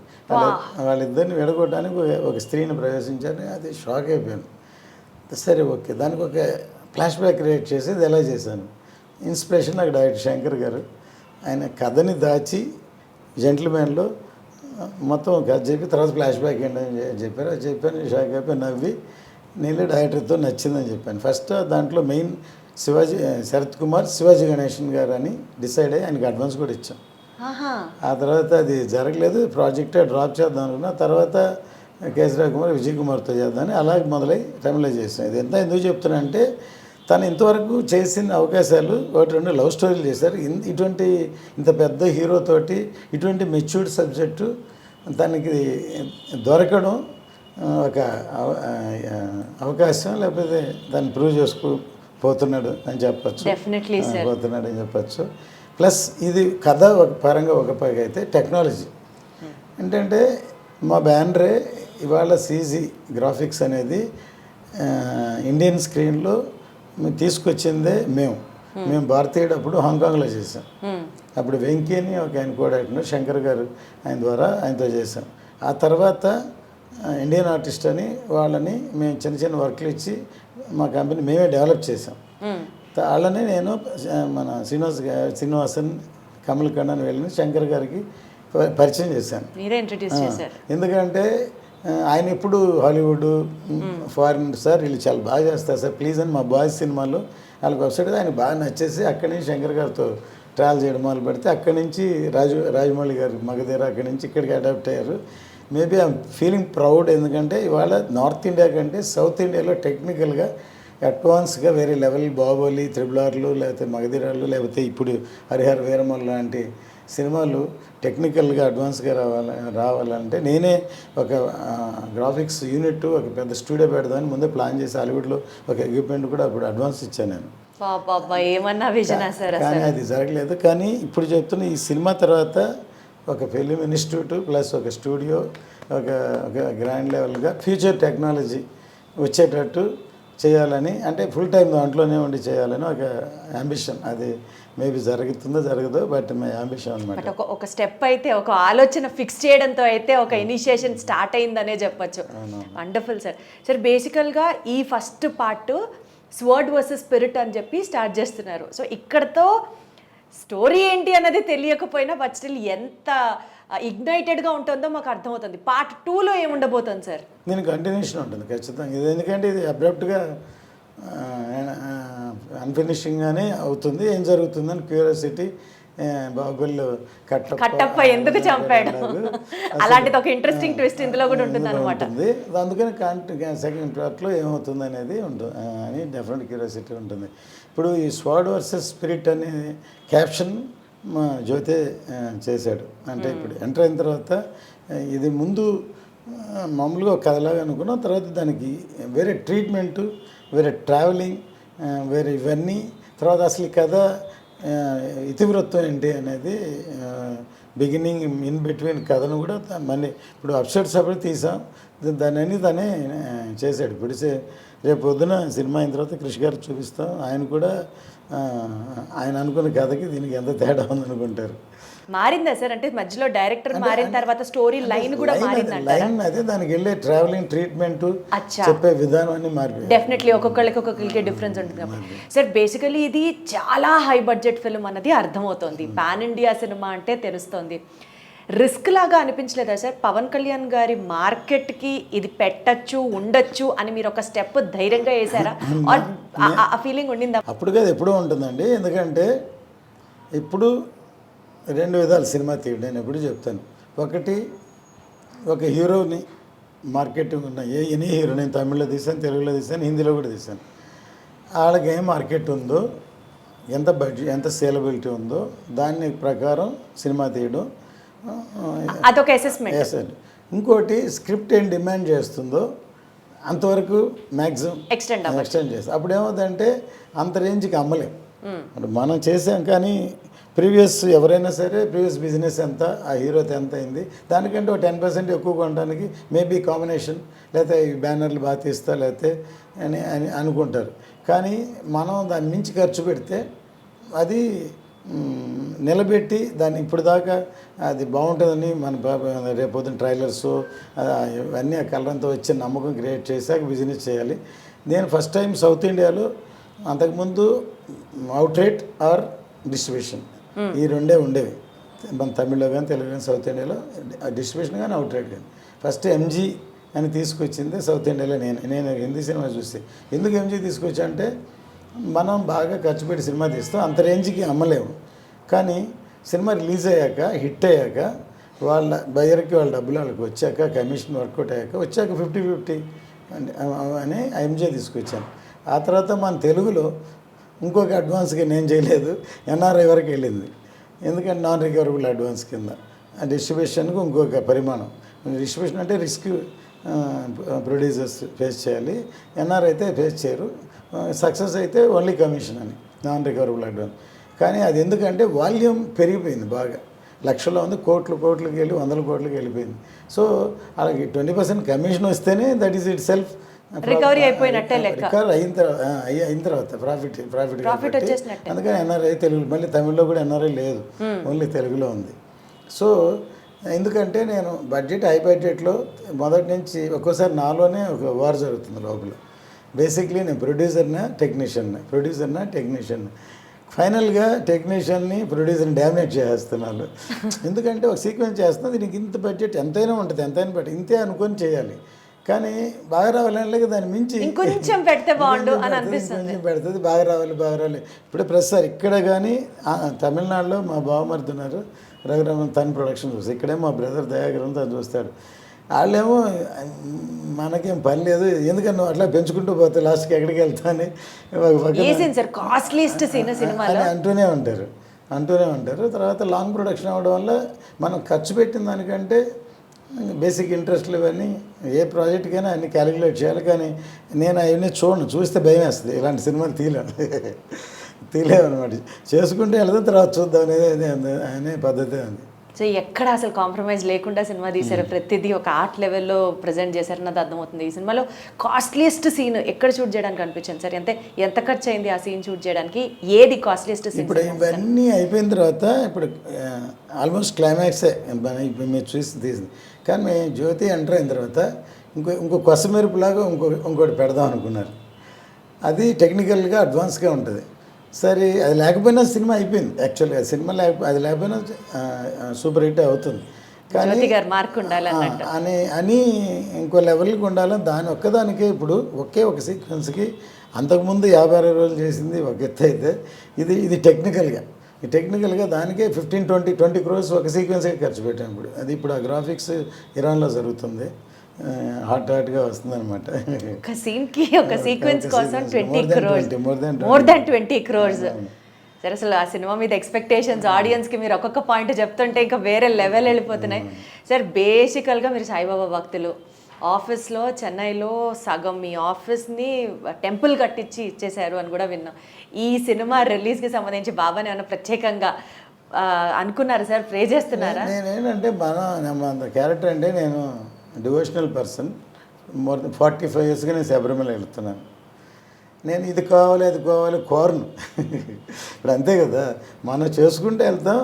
వాళ్ళిద్దరిని విడగొట్టడానికి ఒక స్త్రీని ప్రవేశించారు. అది షాక్ అయిపోయాను. సరే ఓకే, దానికి ఒక ఫ్లాష్ బ్యాక్ క్రియేట్ చేసి ఇది ఎలా చేశాను. ఇన్స్పిరేషన్ నాకు డైరెక్టర్ శంకర్ గారు, ఆయన కథని దాచి జెంటిల్మెన్లో మొత్తం కథ చెప్పి తర్వాత ఫ్లాష్ బ్యాక్ ఏంటని చెప్పారు. అది చెప్పాను, షాక్ అయిపోయి నవ్వి నేను డైరెక్టర్తో నచ్చిందని చెప్పాను. ఫస్ట్ దాంట్లో మెయిన్ శరత్ కుమార్, శివాజీ గణేషన్ గారు అని డిసైడ్ అయ్యి ఆయనకి అడ్వాన్స్ కూడా ఇచ్చాం. ఆ తర్వాత అది జరగలేదు, ప్రాజెక్టే డ్రాప్ చేద్దాం అనుకున్నా. తర్వాత కేసీఆర్ కుమార్, విజయ్ కుమార్తో చేద్దామని అలాగే మొదలై టైంలో చేసాం. ఇది ఎందుకు చెప్తున్నా అంటే తను ఇంతవరకు చేసిన అవకాశాలు 1-2 లవ్ స్టోరీలు చేశారు. ఇంత పెద్ద హీరోతోటి ఇటువంటి మెచ్యూర్డ్ సబ్జెక్టు తనకి దొరకడం ఒక అవకాశం, లేకపోతే దాన్ని ప్రూవ్ పోతున్నాడు అని చెప్పచ్చు. Definitely sir. పోతున్నాడు అని చెప్పచ్చు. ప్లస్ ఇది కథ ఒక పరంగా ఒక పైగా అయితే టెక్నాలజీ ఏంటంటే మా బ్యానరే ఇవాళ సీజీ గ్రాఫిక్స్ అనేది ఇండియన్ స్క్రీన్లో తీసుకొచ్చిందే మేము భారతీయుడు అప్పుడు హాంకాంగ్లో చేసాం. అప్పుడు వెంకీ అని ఒక ఆయన కోఆర్డినేటర్ శంకర్ గారు, ఆయన ద్వారా ఆయనతో చేసాం. ఆ తర్వాత ఇండియన్ ఆర్టిస్ట్ అని వాళ్ళని మేము చిన్న చిన్న వర్క్లు ఇచ్చి మా కంపెనీ మేమే డెవలప్ చేసాం. వాళ్ళని నేను మన శ్రీనివాసన్ కమల్ ఖండాన్ని వెళ్ళిన శంకర్ గారికి పరిచయం చేశాను. మీరే ఇంట్రడ్యూస్ చేశారు. ఎందుకంటే ఆయన ఇప్పుడు హాలీవుడ్ ఫారిన్ సార్ వీళ్ళు చాలా బాగా చేస్తారు సార్ ప్లీజ్ అని మా బాయ్స్ సినిమాలో వాళ్ళకి వెబ్సైట్ ఆయన బాగా నచ్చేసి అక్కడి నుంచి శంకర్ గారితో ట్రావెల్ చేయడం మొదలు పెడితే అక్కడి నుంచి రాజమౌళి గారు మగధీర అక్కడి నుంచి ఇక్కడికి అడాప్ట్ అయ్యారు. మేబీ ఐఎమ్ ఫీలింగ్ ప్రౌడ్, ఎందుకంటే ఇవాళ నార్త్ ఇండియా కంటే సౌత్ ఇండియాలో టెక్నికల్గా అడ్వాన్స్గా వేరే లెవెల్ బాహుబలి, త్రిబులార్లు, లేకపోతే మగధీరాలు, లేకపోతే ఇప్పుడు హరిహర వీరమల్ లాంటి సినిమాలు టెక్నికల్గా అడ్వాన్స్గా రావాలంటే నేనే ఒక గ్రాఫిక్స్ యూనిట్ ఒక పెద్ద స్టూడియో పెడదామని ముందే ప్లాన్ చేసి హాలీవుడ్లో ఒక ఎక్విప్మెంట్ కూడా అప్పుడు అడ్వాన్స్ ఇచ్చాను నేను. ఏమన్నా విజన్ సార్. కానీ అది జరగలేదు. కానీ ఇప్పుడు చెప్తున్న ఈ సినిమా తర్వాత ఒక ఫిలిం ఇన్స్టిట్యూట్ ప్లస్ ఒక స్టూడియో ఒక గ్రాండ్ లెవెల్గా ఫ్యూచర్ టెక్నాలజీ వచ్చేటట్టు చేయాలని, అంటే ఫుల్ టైం దాంట్లోనే ఉండి చేయాలని ఒక అంబిషన్. అది మేబీ జరుగుతుందో జరగదో, బట్ మై అంబిషన్ అనమాట. బట్ ఒక స్టెప్ అయితే, ఒక ఆలోచన ఫిక్స్ చేయడంతో అయితే ఒక ఇనిషియేషన్ స్టార్ట్ అయిందనే చెప్పచ్చు. Wonderful sir. సార్ బేసికల్గా ఈ first part sword versus spirit అని చెప్పి స్టార్ట్ చేస్తున్నారు. సో ఇక్కడతో స్టోరీ ఏంటి అన్నది తెలియకపోయినా బట్ స్టిల్ ఎంత ఇగ్నైటెడ్గా ఉంటుందో మాకు అర్థమవుతుంది. పార్ట్ 2లో ఏముండబోతుంది సార్? దీని కంటిన్యూషన్ ఉంటుంది ఖచ్చితంగా. ఇది ఎందుకంటే ఇది అబ్రప్ట్గా అన్ఫినిషింగ్గానే అవుతుంది. ఏం జరుగుతుందని క్యూరియాసిటీ. బాహుబలి కట్టప్ప ఎందుకు చంపాడు అలాంటిది ఒక ఇంట్రెస్టింగ్ ట్విస్ట్ ఇందులో కూడా ఉంటుంది అనమాట. అందుకని సెకండ్ పార్ట్లో ఏమవుతుంది అనేది ఉంటుంది అని డెఫినెట్ క్యూరియాసిటీ ఉంటుంది. ఇప్పుడు ఈ స్వర్డ్ వర్సెస్ స్పిరిట్ అనే క్యాప్షన్ మా జ్యోతే చేశాడు. అంటే ఇప్పుడు ఎంటర్ అయిన తర్వాత ఇది ముందు మామూలుగా ఒక కథలాగా అనుకున్నాం, తర్వాత దానికి వేరే ట్రీట్మెంటు, వేరే ట్రావెలింగ్, వేరే ఇవన్నీ, తర్వాత అసలు ఈ కథ ఇతివృత్తం ఏంటి అనేది బిగినింగ్ ఇన్ బిట్వీన్ కథను కూడా మళ్ళీ ఇప్పుడు అప్సెట్స్ అప్పుడు తీసాం. దాన్ని తనే చేశాడు. ఇప్పుడు రేపు పొద్దున సినిమా అయిన తర్వాత కృషి గారు చూపిస్తాం. ఆయన కూడా ఆయన అనుకున్న కథకి దీనికి ఎంత తేడా ఉందనుకుంటారు. మారిందా సార్? అంటే మధ్యలో డైరెక్టర్ మారిన తర్వాత స్టోరీ లైన్ కూడా మారిందంట. లైన్ అదే దానికి వెళ్ళే ట్రావెలింగ్ ట్రీట్మెంట్ చెప్పే విధానం అన్ని మారిపోయింది. డెఫినెట్లీ ఒక్కొక్కరికి డిఫరెన్స్ ఉంటుంది కాబట్టి. సార్ బేసికలీ ఇది చాలా హై బడ్జెట్ ఫిల్మ్ అన్నది అర్థమవుతుంది. పాన్ ఇండియా సినిమా అంటే తెలుస్తుంది. రిస్క్ లాగా అనిపించలేదా సార్? పవన్ కళ్యాణ్ గారి మార్కెట్కి ఇది పెట్టచ్చు ఉండొచ్చు అని మీరు ఒక స్టెప్ ధైర్యంగా వేసారా? ఆ ఫీలింగ్ ఉండిందా? అప్పుడు కాదు, ఎప్పుడూ ఉంటుందండి. ఎందుకంటే ఇప్పుడు రెండు విధాలు సినిమా తీయడం నేను ఎప్పుడు చెప్తాను. ఒకటి ఒక హీరోని మార్కెటింగ్ ఉన్న ఎనీ హీరో, నేను తమిళ్లో తీసాను, తెలుగులో తీసాను, హిందీలో కూడా తీసాను. వాళ్ళకి ఏం మార్కెట్ ఉందో, ఎంత బడ్జెట్, ఎంత సేలబిలిటీ ఉందో దాని ప్రకారం సినిమా తీయడం అదొక అసెస్మెంట్. ఇంకోటి స్క్రిప్ట్ ఏం డిమాండ్ చేస్తుందో అంతవరకు మ్యాక్సిమం ఎక్స్టెండ్ చేస్తాం. అప్పుడు ఏమవుతుందంటే అంత రేంజ్కి అమ్మలేం. మనం చేసాం కానీ ప్రీవియస్ ఎవరైనా సరే ప్రీవియస్ బిజినెస్ ఎంత, ఆ హీరోతో ఎంత అయింది, దానికంటే ఒక 10% ఎక్కువ కొనడానికి మేబీ కాంబినేషన్, లేకపోతే ఈ బ్యానర్లు బాగా తీస్తా లేకపోతే అని అనుకుంటారు. కానీ మనం దాన్ని మించి ఖర్చు పెడితే అది నిలబెట్టి దాన్ని ఇప్పుడు దాకా అది బాగుంటుందని మన రేపొద్దున ట్రైలర్స్ ఇవన్నీ ఆ కలరంతో వచ్చే నమ్మకం క్రియేట్ చేశాక బిజినెస్ చేయాలి. నేను ఫస్ట్ టైం సౌత్ ఇండియాలో, అంతకుముందు అవుట్రేట్ ఆర్ డిస్ట్రిబ్యూషన్ ఈ రెండే ఉండేవి. మన తమిళ్లో కానీ తెలుగు కానీ సౌత్ ఇండియాలో డిస్ట్రిబ్యూషన్ కానీ అవుట్రేట్ కానీ. ఫస్ట్ ఎంజీ అని తీసుకొచ్చింది సౌత్ ఇండియాలో. నేను హిందీ సినిమా చూస్తే ఎందుకు ఎంజీ తీసుకొచ్చా అంటే మనం బాగా ఖర్చు పెట్టి సినిమా తీస్తాం, అంత రేంజ్కి అమ్మలేము. కానీ సినిమా రిలీజ్ అయ్యాక, హిట్ అయ్యాక, వాళ్ళ బయర్కి వాళ్ళ డబ్బులు వాళ్ళకి వచ్చాక, కమిషన్ వర్కౌట్ అయ్యాక వచ్చాక 50-50 అని ఎంజే తీసుకొచ్చాను. ఆ తర్వాత మన తెలుగులో ఇంకొక అడ్వాన్స్గా నేను చేయలేదు, ఎన్ఆర్ఐ వరకు వెళ్ళింది. ఎందుకంటే నాన్ రికవరబుల్ అడ్వాన్స్ కింద డిస్ట్రిబ్యూషన్కు ఇంకొక పరిమాణం. డిస్ట్రిబ్యూషన్ అంటే రిస్క్ ప్రొడ్యూసర్స్ ఫేస్ చేయాలి, ఎన్ఆర్ అయితే ఫేస్ చేయరు, సక్సెస్ అయితే ఓన్లీ కమిషన్ అని, నాన్ రికవరబుల్ అడ్వాన్స్. కానీ అది ఎందుకంటే వాల్యూమ్ పెరిగిపోయింది బాగా, లక్షల్లో ఉంది, కోట్లకి వెళ్ళి 100 కోట్లకి వెళ్ళిపోయింది. సో అలాగే 20% కమిషన్ వస్తేనే that is it self recovery అయిపోయినట్టే లెక్క. రికవర్ అయిన తర్వాత ప్రాఫిట్ వచ్చేసినట్టే. అందుకని ఎన్ఆర్ఐ తెలుగు, మళ్ళీ తమిళ్లో కూడా ఎన్ఆర్ఐ లేదు, ఓన్లీ తెలుగులో ఉంది. సో ఎందుకంటే నేను హై బడ్జెట్లో మొదటి నుంచి ఒక్కోసారి నాలోనే ఒక వార్ జరుగుతుంది లోపల. బేసిక్లీ నేను ప్రొడ్యూసర్నా టెక్నీషియన్, ఫైనల్గా టెక్నీషియన్ని ప్రొడ్యూసర్ని డామినేట్ చేస్తున్నాను. ఎందుకంటే ఒక సీక్వెన్స్ చేస్తున్నా, దీనికి ఇంత బడ్జెట్ ఎంతైనా ఉంటుంది, ఎంతైనా బట్టి ఇంతే అనుకొని చేయాలి, కానీ బాగా రావాలని దాన్ని మించి ఇంకొంచెం పెడితే బాగుండు అని అనిపిస్తుంది. కొంచెం పెడుతుంది, బాగా రావాలి. ఇప్పుడు ప్రస్తుతం ఇక్కడ కానీ తమిళనాడులో మా బావమరిది ఉన్నారు, రఘురామన్, తన ప్రొడక్షన్ చూస్తాడు. ఇక్కడే మా బ్రదర్ దయాకరన్ తను చూస్తాడు. వాళ్ళేమో మనకేం పని లేదు, ఎందుకని నువ్వు అట్లా పెంచుకుంటూ పోతే లాస్ట్కి ఎక్కడికి వెళ్తా అని అంటూనే ఉంటారు. తర్వాత లాంగ్ ప్రొడక్షన్ అవ్వడం వల్ల మనం ఖర్చు పెట్టిన దానికంటే బేసిక్ ఇంట్రెస్ట్లు ఇవన్నీ ఏ ప్రాజెక్ట్కైనా అన్ని క్యాలిక్యులేట్ చేయాలి. కానీ నేను అవన్నీ చూస్తే భయం వేస్తుంది, ఇలాంటి సినిమాలు తీలేమన్నమాట. చేసుకుంటే వెళ్తే తర్వాత చూద్దాం అనే పద్ధతే ఉంది. సో ఎక్కడ అసలు కాంప్రమైజ్ లేకుండా సినిమా తీశారు, ప్రతిదీ ఒక ఆర్ట్ లెవెల్లో ప్రజెంట్ చేశారన్నది అర్థమవుతుంది. ఈ సినిమాలో కాస్ట్లీయెస్ట్ సీన్ ఎక్కడ షూట్ చేయడానికి అనిపించింది సార్? ఎంత ఖర్చు అయింది ఆ సీన్ షూట్ చేయడానికి? ఏది కాస్ట్లీయెస్ట్ సీన్? ఇప్పుడు ఇవన్నీ అయిపోయిన తర్వాత ఇప్పుడు ఆల్మోస్ట్ క్లైమాక్సే ఇప్పుడు మీరు తీసింది. కానీ మేము జ్యోతి ఎంటర్ అయిన తర్వాత ఇంకో కొసమెరుపులాగా ఇంకోటి పెడదాం అనుకున్నారు. అది టెక్నికల్గా అడ్వాన్స్గా ఉంటుంది. సరే అది లేకపోయినా సినిమా అయిపోయింది. యాక్చువల్గా సినిమా అది లేకపోయినా సూపర్ హిట్ అవుతుంది. కానీ అని ఇంకో లెవెల్కి ఉండాలని దాని ఒక్కదానికే ఇప్పుడు ఒక సీక్వెన్స్కి అంతకుముందు 50-60 రోజులు చేసింది ఒక ఎత్తు అయితే, ఇది టెక్నికల్గా దానికే 15-20 crores ఒక సీక్వెన్స్కి ఖర్చు పెట్టాం. ఇప్పుడు ఆ గ్రాఫిక్స్ ఇరాన్లో జరుగుతుంది, హాట్గా వస్తుంది అనమాట. ఒక సీన్కి ఒక సీక్వెన్స్ కోసం 20 crores, మోర్ దాన్ 20 crores. సరే, అసలు ఆ సినిమా మీద ఎక్స్పెక్టేషన్స్ ఆడియన్స్కి మీరు ఒక్కొక్క పాయింట్ చెప్తుంటే ఇంకా వేరే లెవెల్ వెళ్ళిపోతున్నాయి సార్. బేసికల్గా మీరు సాయిబాబా భక్తులు, ఆఫీస్లో చెన్నైలో సగం మీ ఆఫీస్ని టెంపుల్ కట్టించి ఇచ్చేశారు అని కూడా విన్నాం. ఈ సినిమా రిలీజ్కి సంబంధించి బాబాని ఏమైనా ప్రత్యేకంగా అనుకున్నారు సార్? ప్రే చేస్తున్నారా? నేనేంటంటే మన క్యారెక్టర్ అంటే నేను డివోషనల్ పర్సన్. మోర్ దెన్ 45 yearsగా నేను శబరిమల వెళ్తున్నాను. నేను ఇది కావాలి అది కావాలి కోరను. ఇప్పుడు అంతే కదా, మనం చేసుకుంటే వెళ్తాం.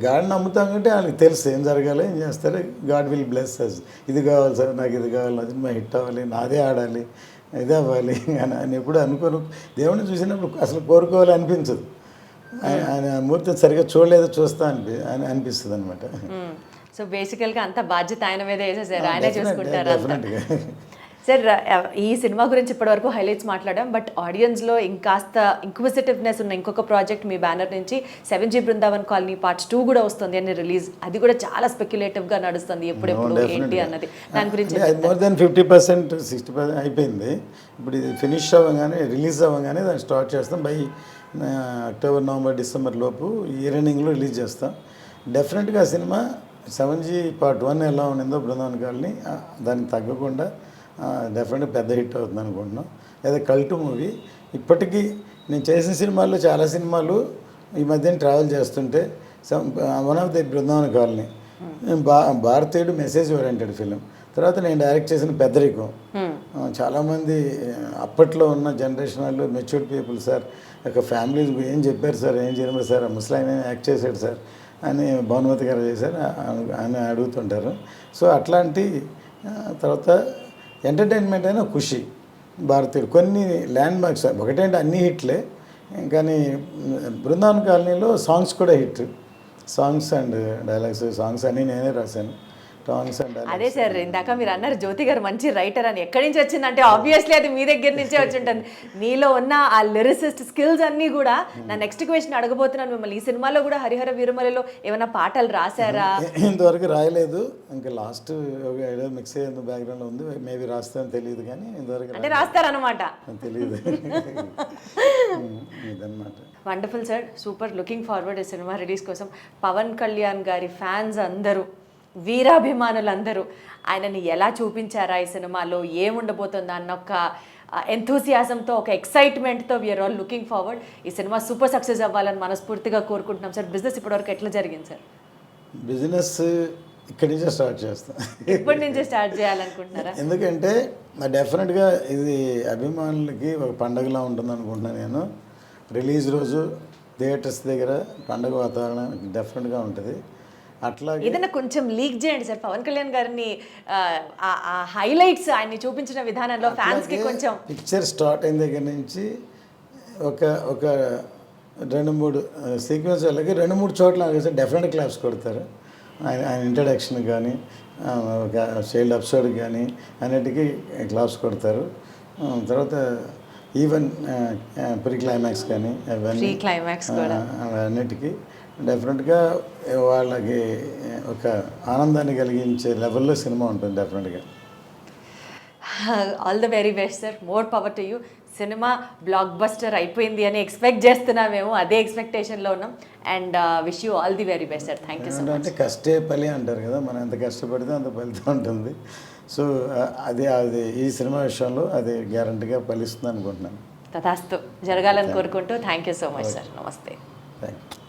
గాడ్ నమ్ముతాం కంటే వాళ్ళకి తెలుసు ఏం జరగాలి, ఏం చేస్తారు. God will bless us. ఇది కావాలి సార్, నాకు ఇది కావాలి, నా సినిమా హిట్ అవ్వాలి, నాదే ఆడాలి, ఇదే అవ్వాలి అని ఎప్పుడు అనుకోను. దేవుడిని చూసినప్పుడు అసలు కోరుకోవాలి అనిపించదు. ఆయన మూర్తిని సరిగ్గా చూస్తా అని అనిపిస్తుంది అనమాట. సో బేసికల్గా అంత బాధ్యత ఆయన మీద వేసేసారు, ఆయనే చూసుకుంటారు సార్. ఈ సినిమా గురించి ఇప్పటివరకు హైలైట్స్ మాట్లాడాం, బట్ ఆడియన్స్లో ఇంకాస్త ఇంక్విజిటివ్నెస్ ఉన్న ఇంకొక ప్రాజెక్ట్ మీ బ్యానర్ నుంచి 7G బృందావన్ కాలనీ Part 2 కూడా వస్తుంది అని రిలీజ్. అది కూడా చాలా స్పెక్యులేటివ్గా నడుస్తుంది, ఎప్పుడెప్పుడు ఏంటి అన్నది. దాని గురించి మోర్ దెన్ 50%, 60% అయిపోయింది. ఇప్పుడు ఇది ఫినిష్ అవ్వగానే, రిలీజ్ అవ్వగానే దాన్ని స్టార్ట్ చేస్తాం. బై అక్టోబర్, నవంబర్, డిసెంబర్ లోపు ఇయర్ ఎండింగ్లో రిలీజ్ చేస్తాం. డెఫినెట్గా సినిమా 7G Part 1 ఎలా ఉండిందో బృందావన్ కాలనీ దానికి తగ్గకుండా డెఫినెట్గా పెద్ద హిట్ అవుతుంది అనుకుంటున్నాం. లేదా కల్ట్ మూవీ. ఇప్పటికీ నేను చేసిన సినిమాల్లో చాలా సినిమాలు ఈ మధ్యన ట్రావెల్ చేస్తుంటే one of the Brindavan colony, భారతీయుడు మెసేజ్ ఓరియంటెడ్ ఫిలిం. తర్వాత నేను డైరెక్ట్ చేసిన పెద్దరికం. చాలామంది అప్పట్లో ఉన్న జనరేషన్ వాళ్ళు మెచ్యూర్డ్ పీపుల్ సార్, ఒక ఫ్యామిలీస్ ఏం చెప్పారు సార్, ఏం చేయలేదు సార్, ముసలాయన యాక్ట్ చేశాడు సార్ అని భానుమతి గారు చేశారు అని అడుగుతుంటారు. సో అట్లాంటి తర్వాత ఎంటర్టైన్మెంట్ అయినా ఖుషి, భారతీయుడు, కొన్ని ల్యాండ్ మార్క్స్. ఒకటేంటి అన్ని హిట్లే, కానీ బృందావన్ కాలనీలో సాంగ్స్ కూడా hit. Songs and dialogues, songs అన్నీ నేనే రాశాను. అదే సార్, ఇందాక మీరు అన్నారు జ్యోతి గారు మంచి రైటర్ అని. ఎక్కడి నుంచి వచ్చిందంటే ఆబ్వియస్లీ అది మీ దగ్గర నుంచే వచ్చి ఉంటుంది. మీలో ఉన్న ఆ లిరిసిస్ట్ స్కిల్స్ అన్నీ కూడా. నా నెక్స్ట్ క్వశ్చన్ అడగబోతున్నాను మిమ్మల్ని, ఈ సినిమాలో కూడా హరిహర వీరమలలో ఏమైనా పాటలు రాశారా? ఇంతవరకు రాయలేదు, ఇంకా లాస్ట్ ఏదో మిక్స్ అయ్యేందుకు బ్యాక్గ్రౌండ్లో ఉంది, మేబీ రాస్తానని తెలియదు, కానీ ఇంతవరకు అంటే రాస్తారనమాట, తెలియదు. ఇదన్నమాట. Wonderful sir, super. Looking forward ఈ సినిమా రిలీజ్ కోసం. పవన్ కళ్యాణ్ గారి ఫ్యాన్స్ అందరూ వీరాభిమానులందరూ ఆయనని ఎలా చూపించారా ఈ సినిమాలో, ఏముండబోతుందా అన్న ఒక ఎంతూసియాజంతో, ఒక ఎక్సైట్మెంట్తో వీఆర్ ఆల్ లుకింగ్ ఫార్వర్డ్. ఈ సినిమా సూపర్ సక్సెస్ అవ్వాలని మనస్ఫూర్తిగా కోరుకుంటున్నాం సార్. బిజినెస్ ఇప్పటివరకు ఎట్లా జరిగింది సార్? బిజినెస్ ఇక్కడి నుంచే స్టార్ట్ చేస్తాం. ఇప్పటి నుంచే స్టార్ట్ చేయాలనుకుంటున్నారా? ఎందుకంటే డెఫినెట్గా ఇది అభిమానులకి ఒక పండగలా ఉంటుంది అనుకుంటున్నాను నేను. రిలీజ్ రోజు థియేటర్స్ దగ్గర పండగ వాతావరణం డెఫినెట్గా ఉంటుంది. అట్లాగే ఏదైనా కొంచెం లీక్ చేయండి సార్, పవన్ కళ్యాణ్ గారిని ఆ హైలైట్స్ ఆయన్ని చూపించిన విధానంలో ఫ్యాన్స్కి కొంచెం. పిక్చర్ స్టార్ట్ అయిన దగ్గర నుంచి ఒక ఒక 2-3 సీక్వెన్స్ వాళ్ళకి 2-3 చోట్ల డెఫినెట్ క్లాప్స్ కొడతారు. ఆయన ఇంట్రడక్షన్ కానీ ఒక చైల్డ్ ఎపిసోడ్ కానీ అన్నిటికీ క్లాప్స్ కొడతారు. తర్వాత ఈవెన్ ప్రీ క్లైమాక్స్ కానీ అవన్నీ క్లైమాక్స్ అన్నిటికీ డెఫినెట్గా వాళ్ళకి ఒక ఆనందాన్ని కలిగించే లెవెల్లో సినిమా ఉంటుంది డెఫినెట్గా. All the very best sir, more power to you. Cinema block buster అయిపోయింది అని ఎక్స్పెక్ట్ చేస్తున్నామేమో, అదే ఎక్స్పెక్టేషన్లో ఉన్నాం. And wish you all the very best sir. Thank you so much. అంటే కష్టే ఫలి అంటారు కదా, మనం ఎంత కష్టపడితే అంత ఫలితం ఉంటుంది. సో అది ఈ సినిమా విషయంలో అది గ్యారంటీగా ఫలిస్తుంది అనుకుంటున్నాను. తథాస్తు జరగాలని కోరుకుంటూ thank you so much sir. నమస్తే. Thank you.